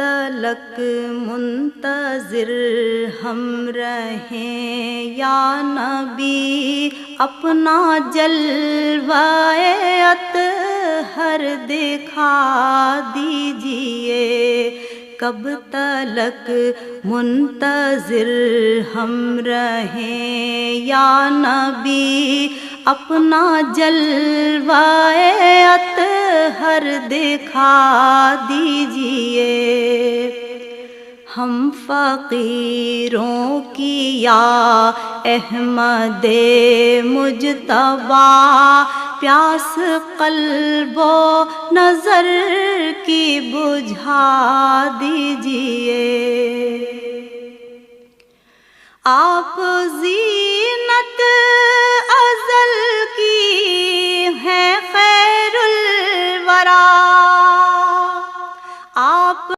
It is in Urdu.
تلک منتظر ہم رہیں یا نبی، اپنا جلوہ اطہر دکھا دیجئے۔ کب تلک منتظر ہم رہیں یا نبی، اپنا جلوہ اطہر دکھا دیجئے۔ ہم فقیروں کی یا احمد مجتبیٰ پیاس قلب و نظر کی بجھا دیجئے۔ آپ